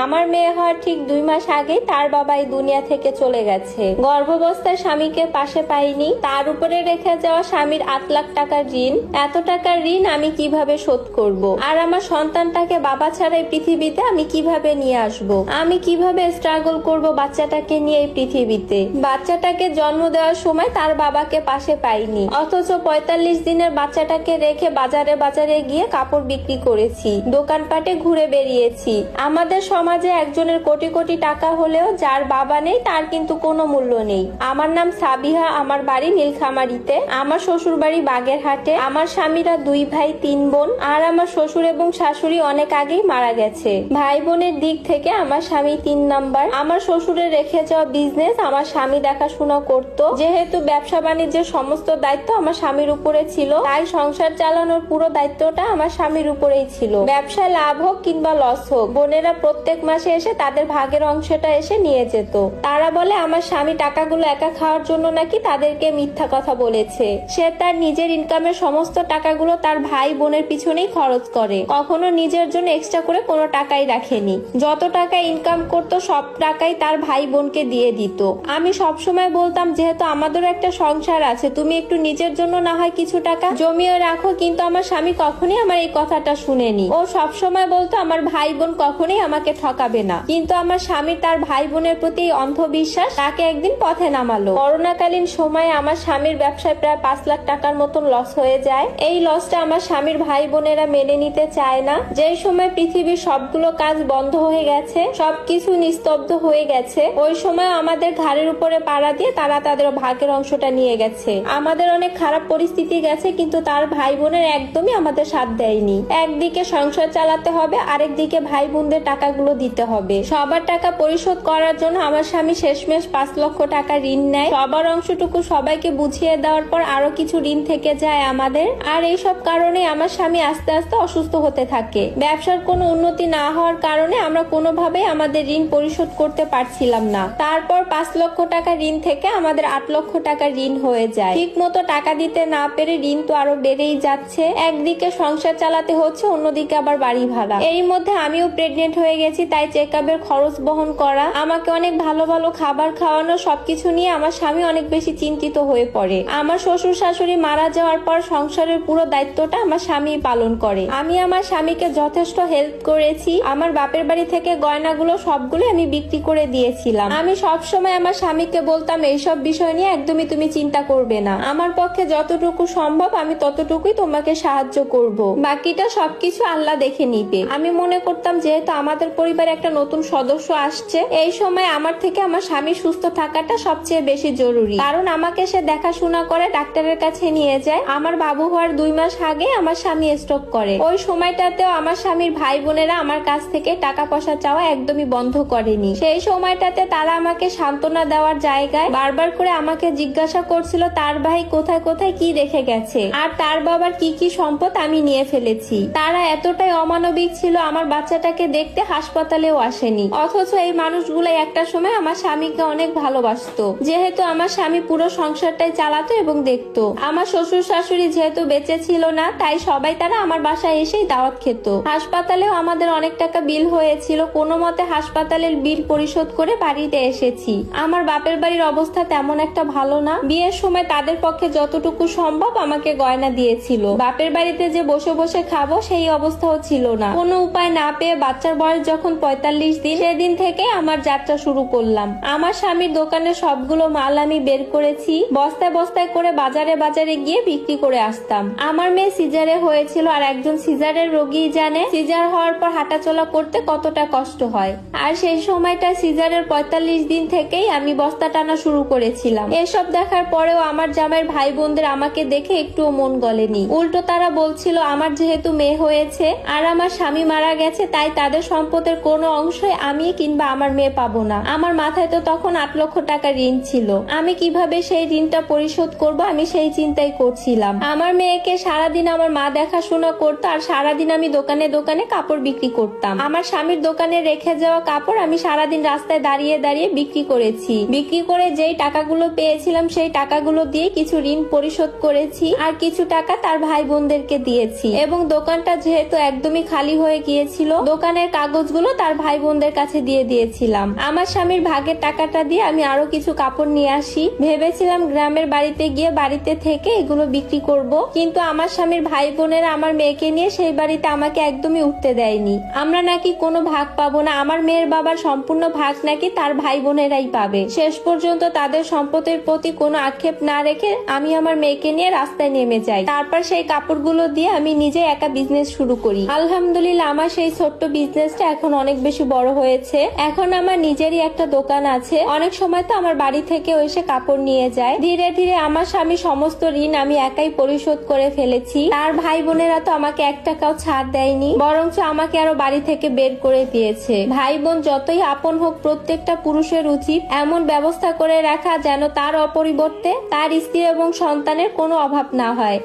আমার মেয়ে হওয়ার ঠিক 2 মাস আগেই তার বাবা এই দুনিয়া থেকে চলে গেছে। গর্ভাবস্থায় স্বামীকে পাশে পাইনি, তার উপরে রেখে যাওয়া স্বামীর 8 লাখ টাকার ঋণ। এত টাকার ঋণ আমি কিভাবে শোধ করব? আর আমার সন্তানটাকে বাবা ছাড়া এই পৃথিবীতে আমি কিভাবে নিয়ে আসব? আমি কিভাবে স্ট্রাগল করব বাচ্চাটাকে নিয়ে এই পৃথিবীতে? বাচ্চাটাকে জন্ম দেওয়ার সময় তার বাবাকে পাশে পাইনি, অথচ 45 দিনের বাচ্চাটাকে রেখে বাজারে বাজারে গিয়ে কাপড় বিক্রি করেছি, দোকানপাটে ঘুরে বেরিয়েছি। আমাদের সমাজে একজনের কোটি কোটি টাকা হলেও যার বাবা নেই তার কিন্তু কোনো মূল্য নেই। আমার নাম সাবিহা, আমার বাড়ি নীলখামারিতে, আমার শ্বশুর বাড়ি বাগেরহাটে। আমার স্বামীরা 2 ভাই 3 বোন, আর আমার শ্বশুর এবং শাশুড়ি অনেক আগেই মারা গেছে। ভাই বোনের দিক থেকে আমার স্বামী 3 নাম্বার। আমার শ্বশুরের রেখে যাওয়া বিজনেস আমার স্বামী দেখাশোনা করত। যেহেতু ব্যবসা বাণিজ্যের সমস্ত দায়িত্ব আমার স্বামীর উপরে ছিল, তাই সংসার চালানোর পুরো দায়িত্বটা আমার স্বামীর উপরেই ছিল। ব্যবসায় লাভ হোক কিংবা লস হোক, বোনেরা প্রত্যেক মাসে এসে তাদের ভাগের অংশটা এসে নিয়ে যেত। তারা বলে আমার স্বামী টাকাগুলো একা খাওয়ার জন্য নাকি তাদেরকে মিথ্যা কথা বলেছে। সে তার নিজের ইনকামের সমস্ত টাকাগুলো তার ভাই বোনের পিছনেই খরচ করে, কখনো নিজের জন্য এক্সট্রা করে কোনো টাকাই রাখেনি। যত টাকা ইনকাম করতো সব টাকাই তার ভাই বোনকে দিয়ে দিত। আমি সবসময় বলতাম, যেহেতু আমাদেরও একটা সংসার আছে, তুমি একটু নিজের জন্য না হয় কিছু টাকা জমিয়ে রাখো, কিন্তু আমার স্বামী কখনই আমার এই কথাটা শুনেনি। ও সবসময় বলতো আমার ভাই বোন কখনোই আমাকে ঠকাবে না, কিন্তু আমার স্বামী তার ভাই বোনের প্রতি অন্ধবিশ্বাস তাকে একদিন পথে নামালো। করোনাকালীন সময়ে আমার স্বামীর ব্যবসায় প্রায় 5 লাখ টাকার মতন লস হয়ে যায়। এই লসটা আমার স্বামীর ভাই বোনেরা মেনে নিতে চায় না। যেই সময় পৃথিবীর সবগুলো কাজ বন্ধ হয়ে গেছে, সবকিছু নিস্তব্ধ হয়ে গেছে, ওই সময় আমাদের ঘাড়ের উপরে পাড়া দিয়ে তারা তাদের ভাগের অংশটা নিয়ে গেছে। আমাদের অনেক খারাপ পরিস্থিতি গেছে, কিন্তু তার ভাই বোনের একদমই আমাদের সাথ দেয়নি। একদিকে সংসার চালাতে হবে, আরেকদিকে ভাই বোনদের টাকাগুলো দিতে হবে। সবার টাকা পরিশোধ করার জন্য আমার স্বামী শেষমেশ 5 লক্ষ টাকা ঋণ নেয়। সবার অংশটুকু সবাইকে বুঝিয়ে দেওয়ার পর আরো কিছু ঋণ থেকে যায় আমাদের। আর এইসব কারণে আমার স্বামী আস্তে আস্তে অসুস্থ হতে থাকে। ব্যবসার কোনো উন্নতি না হওয়ার কারণে আমরা কোনোভাবেই আমাদের ঋণ পরিশোধ করতে পারছিলাম না। তারপর 5 লক্ষ টাকা ঋণ থেকে আমাদের 8 লক্ষ টাকা ঋণ হয়ে যায়। ঠিক মতো টাকা দিতে না পেরে ঋণ তো আরো বেড়েই যাচ্ছে। একদিকে সংসার চালাতে হচ্ছে, অন্যদিকে আবার বাড়ি ভাড়া। এর মধ্যে আমিও প্রেগনেন্ট হয়ে গেছি, তাই চেকআপের খরচ বহন করা, আমাকে অনেক ভালো ভালো খাবার খাওয়ানো, সবকিছু নিয়ে আমার স্বামী অনেক বেশি চিন্তিত হয়ে পড়ে। আমার শ্বশুর শাশুড়ি মারা যাওয়ার পর সংসারের পুরো দায়িত্বটা আমার স্বামী পালন করে। আমি আমার স্বামীকে যথেষ্ট হেল্প করেছি। আমার বাপের বাড়ি থেকে গয়নাগুলো সবগুলো আমি বিক্রি করে দিয়েছিলাম। আমি সবসময় আমার স্বামীকে বলতাম এইসব বিষয় নিয়ে একদমই তুমি চিন্তা করবে না, আমার পক্ষে যতটুকু সম্ভব আমি ততটুকুই তোমাকে সাহায্য করব, বাকিটা সবকিছু আল্লাহ দেখে নিবে। আমি মনে করতাম যেহেতু আমাদের পরিবারে একটা নতুন সদস্য আসছে, এই সময় আমার থেকে আমার স্বামী সুস্থ থাকাটা সবচেয়ে বেশি জরুরি, কারণ আমাকে সে দেখাশোনা করে, ডাক্তারের কাছে নিয়ে যায়। আমার বাবু হওয়ার 2 মাস আগে আমার স্বামী স্ট্রোক করে। ওই সময়টাতেও আমার স্বামীর ভাই বোনেরা আমার কাছ থেকে টাকা পয়সা চাওয়া একদমই বন্ধ করেনি। সেই সময়টাতে তারা আমাকে সান্ত্বনা দেওয়ার জায়গায় বারবার করে আমাকে জিজ্ঞাসা করছিল তার ভাই কোথায় কোথায় কি রেখে গেছে, আর তার বাবার কি কি সম্পদ আমি নিয়ে ফেলেছি। তারা এতটাই অমানবিক ছিল, আমার বাচ্চাটাকে দেখতে হাসপাতালেও আসেনি। অথচ এই মানুষগুলো একটা সময় আমার স্বামীকে অনেক ভালোবাসতো। যেহেতু আমার স্বামী পুরো সংসারটাই চালাতো এবং দেখতো। আমার শ্বশুর শাশুড়ি যেহেতু বেঁচে ছিল না, তাই সবাই তারা আমার বাসায় এসেই দাওয়াত খেত। হাসপাতালেও আমাদের অনেক টাকা বিল হয়েছিল, কোনো মতে হাসপাতালের বিল পরিশোধ করে বাড়িতে এসেছি। আমার বাপের বাড়ির অবস্থা তেমন একটা ভালো না। বিয়ের সময় তাদের পক্ষে যতটুকু সম্ভব আমাকে গয়না দিয়েছিল। বাপের বাড়িতে যে বসে বসে খাবো সেই অবস্থাও ছিল না। কোনো উপায় না পেয়ে বাচ্চার বয়স যখন 45 দিন, সেদিন থেকে আমার যাত্রা শুরু করলাম। আমার স্বামীর দোকানে সবগুলো মাল আমি বের করেছি, বস্তায় বস্তায় করে বাজারে বাজারে গিয়ে বিক্রি করে আসতাম। আমার মেয়ে সিজারে হয়েছিল, আর একজন সিজারের রোগী জানে সিজার হওয়ার পর হাঁটাচলা করতে কতটা কষ্ট হয়। আর সেই সময়টা সিজারের 45 দিন থেকেই আমি বস্তা টানা শুরু করেছিলাম। এসব দেখার পরেও আমার জামাইয়ের ভাই বোনদের আমাকে দেখে একটুও মন গলেনি। উল্টো তারা বলছিল আমার যেহেতু মেয়ে হয়েছে আর আমার স্বামী মারা গেছে, তাই তাদের সম্পদের কোনো অংশই আমি কিংবা আমার মেয়ে পাবো না। আমার মাথায় তো তখন 8 লক্ষ টাকা ঋণ ছিল। আমি কিভাবে সেই ঋণটা পরিশোধ করব আমি সেই চিন্তাই করছিলাম। আমার মেয়েকে সারাদিন আমার মা দেখাশোনা করতো, আর সারাদিন আমি দোকানে দোকানে কাপড় বিক্রি করতাম। আমার স্বামীর দোকানে রেখে যাওয়া কাপড় আমি সারাদিন রাস্তায় দাঁড়িয়ে দাঁড়িয়ে বিক্রি করেছি। বিক্রি করে যেই টাকাগুলো পেয়েছিলাম সেই টাকাগুলো দিয়ে কিছু ঋণ পরিশোধ করেছি, আর কিছু টাকা তার ভাই বোনদেরকে দিয়েছি। এবং দোকানটা যেহেতু একদমই খালি হয়ে গিয়েছিল, দোকানের কাগজগুলো তার ভাই বোনদের কাছে দিয়ে দিয়েছিলাম। আমার স্বামীর ভাগের টাকাটা দিয়ে আমি আরো কিছু কাপড় নিয়ে আসি। ভেবেছিলাম গ্রামের বাড়িতে গিয়ে বাড়িতে থেকে এগুলো বিক্রি করব, কিন্তু আমার স্বামীর ভাই বোনেরা আমার মেয়েকে নিয়ে সেই বাড়িতে আমাকে একদমই উঠতে দেয়নি। আমরা নাকি কোনো ভাগ পাবো না, আমার মেয়ের বাবার সম্পূর্ণ ভাগ নাকি তার ভাই বোনেরাই পাবে। শেষ পর্যন্ত তাদের সম্পত্তির প্রতি কোনো আক্ষেপ না রেখে আমি আমার মেয়েকে নিয়ে রাস্তায় নেমে যাই। তারপর সেই কাপড়গুলো দিয়ে আমি নিজে একা বিজনেস শুরু করি। আলহামদুলিল্লাহ, আমার সেই ছোট্ট বিজনেসটা এখন অনেক বেশি বড় হয়েছে। এখন আমার নিজেরই একটা দোকান আছে। অনেক সময় তো আমার বাড়ি থেকে এসে কাপড় নিয়ে যায়। ধীরে ধীরে আমার স্বামী সমস্ত ঋণ আমি একাই পরিশোধ করে ফেলেছি। তার ভাই বোনেরা তো আমাকে 1 টাকাও ছাড় দেয়নি, বরঞ্চ আমাকে আরো বাড়ি থেকে বের করে দিয়েছে। ভাই বোন যতই আপন হোক, প্রত্যেকটা পুরুষের উচিত এমন ব্যবস্থা করে রাখা যেন তার অপরিবর্তে তার স্ত্রী এবং সন্তানের কোনো অভাব না হয়।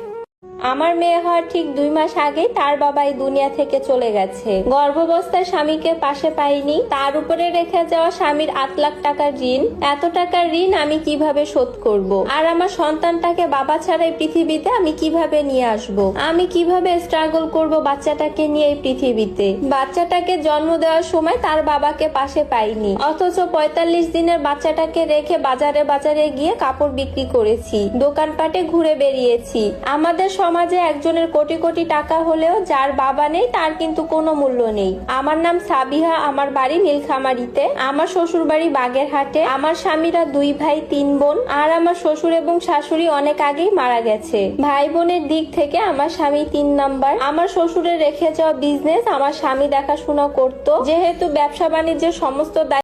আমার মেয়ে হওয়ার ঠিক 2 মাস আগেই তার বাবা এই দুনিয়া থেকে চলে গেছে। গর্ভাবস্থায় স্বামীকে পাশে পাইনি, তার উপরে রেখে যাওয়া স্বামীর 8 লাখ টাকার ঋণ। এত টাকার ঋণ আমি কিভাবে শোধ করব? আর আমার সন্তানটাকে বাবা ছাড়া এই পৃথিবীতে আমি কিভাবে নিয়ে আসব? আমি কিভাবে স্ট্রাগল করব বাচ্চাটাকে নিয়ে এই পৃথিবীতে? বাচ্চাটাকে জন্ম দেওয়ার সময় তার বাবাকে পাশে পাইনি, অথচ 45 দিনের বাচ্চাটাকে রেখে বাজারে বাজারে গিয়ে কাপড় বিক্রি করেছি, দোকানপাটে ঘুরে বেরিয়েছি। আমাদের সমাজে একজনের কোটি কোটি টাকা হলেও যার বাবা নেই তার কিন্তু কোনো মূল্য নেই। আমার নাম সাবিহা, আমার বাড়ি নীলখামারিতে, আমার শ্বশুর বাড়ি বাগেরহাটে। আমার স্বামীরা 2 ভাই 3 বোন, আর আমার শ্বশুর এবং শাশুড়ি অনেক আগেই মারা গেছে। ভাই বোনের দিক থেকে আমার স্বামী 3 নাম্বার। আমার শ্বশুরের রেখে যাওয়া বিজনেস আমার স্বামী দেখাশোনা করতো, যেহেতু ব্যবসা বাণিজ্যের সমস্ত